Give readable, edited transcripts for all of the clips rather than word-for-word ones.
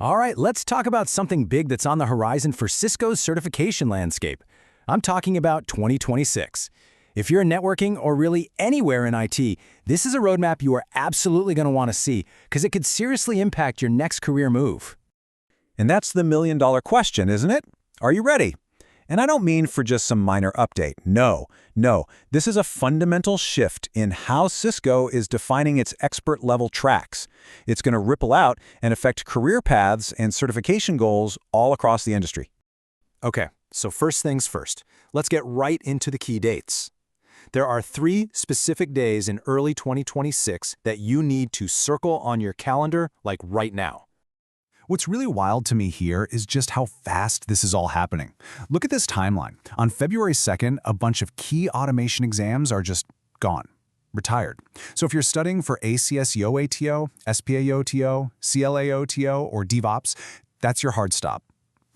All right, let's talk about something big that's on the horizon for Cisco's certification landscape. I'm talking about 2026. If you're in networking or really anywhere in IT, this is a roadmap you are absolutely going to want to see because it could seriously impact your next career move. And that's the million-dollar question, isn't it? Are you ready? And I don't mean for just some minor update. No. This is a fundamental shift in how Cisco is defining its expert-level tracks. It's going to ripple out and affect career paths and certification goals all across the industry. Okay, so first things first. Let's get right into the key dates. There are 3 specific days in early 2026 that you need to circle on your calendar, like right now. What's really wild to me here is just how fast this is all happening. Look at this timeline. On February 2nd, a bunch of key automation exams are just gone, retired. So if you're studying for ACS-YO-ATO, SPA-YO-TO, CLA-OTO, or DevOps, that's your hard stop.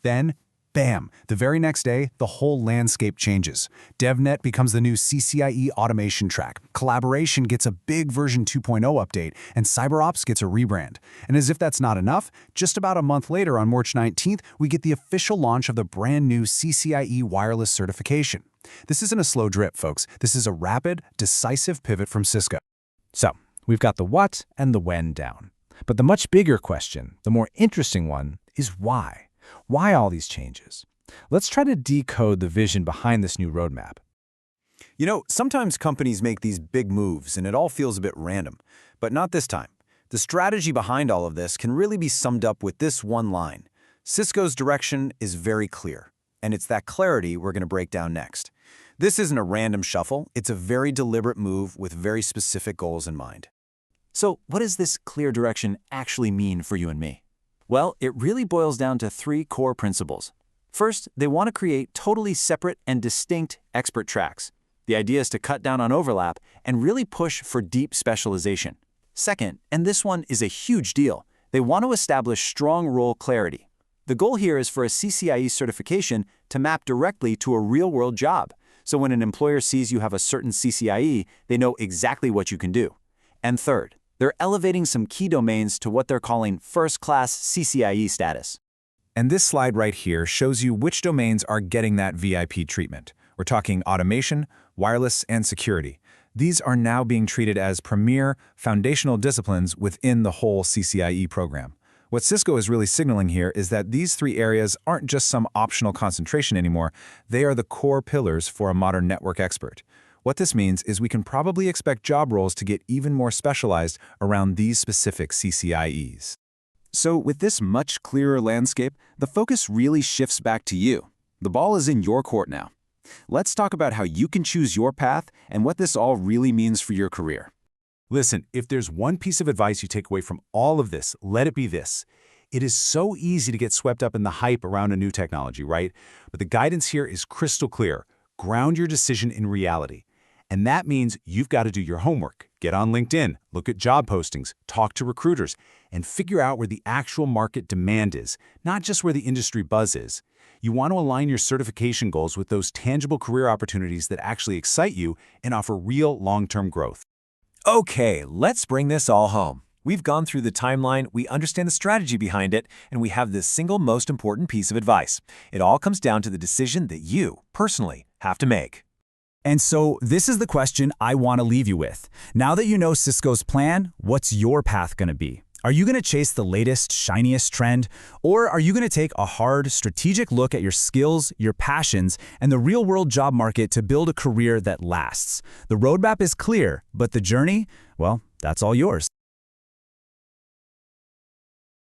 Then, bam, the very next day, the whole landscape changes. DevNet becomes the new CCIE automation track. Collaboration gets a big version 2.0 update, and CyberOps gets a rebrand. And as if that's not enough, just about a month later on March 19th, we get the official launch of the brand new CCIE wireless certification. This isn't a slow drip, folks. This is a rapid, decisive pivot from Cisco. So, we've got the what and the when down. But the much bigger question, the more interesting one, is why? Why all these changes? Let's try to decode the vision behind this new roadmap. You know, sometimes companies make these big moves and it all feels a bit random, but not this time. The strategy behind all of this can really be summed up with this one line. Cisco's direction is very clear, and it's that clarity we're going to break down next. This isn't a random shuffle, it's a very deliberate move with very specific goals in mind. So, what does this clear direction actually mean for you and me? Well, it really boils down to 3 core principles. First, they want to create totally separate and distinct expert tracks. The idea is to cut down on overlap and really push for deep specialization. Second, and this one is a huge deal, they want to establish strong role clarity. The goal here is for a CCIE certification to map directly to a real-world job. So when an employer sees you have a certain CCIE, they know exactly what you can do. And third, they're elevating some key domains to what they're calling first-class CCIE status. And this slide right here shows you which domains are getting that VIP treatment. We're talking automation, wireless, and security. These are now being treated as premier foundational disciplines within the whole CCIE program. What Cisco is really signaling here is that these 3 areas aren't just some optional concentration anymore, they are the core pillars for a modern network expert. What this means is we can probably expect job roles to get even more specialized around these specific CCIEs. So with this much clearer landscape, the focus really shifts back to you. The ball is in your court now. Let's talk about how you can choose your path and what this all really means for your career. Listen, if there's one piece of advice you take away from all of this, let it be this. It is so easy to get swept up in the hype around a new technology, right? But the guidance here is crystal clear. Ground your decision in reality. And that means you've got to do your homework. Get on LinkedIn, look at job postings, talk to recruiters, and figure out where the actual market demand is, not just where the industry buzz is. You want to align your certification goals with those tangible career opportunities that actually excite you and offer real long-term growth. Okay, let's bring this all home. We've gone through the timeline, we understand the strategy behind it, and we have the single most important piece of advice. It all comes down to the decision that you, personally, have to make. And so this is the question I want to leave you with. Now that you know Cisco's plan, what's your path going to be? Are you going to chase the latest, shiniest trend? Or are you going to take a hard, strategic look at your skills, your passions, and the real-world job market to build a career that lasts? The roadmap is clear, but the journey, well, that's all yours.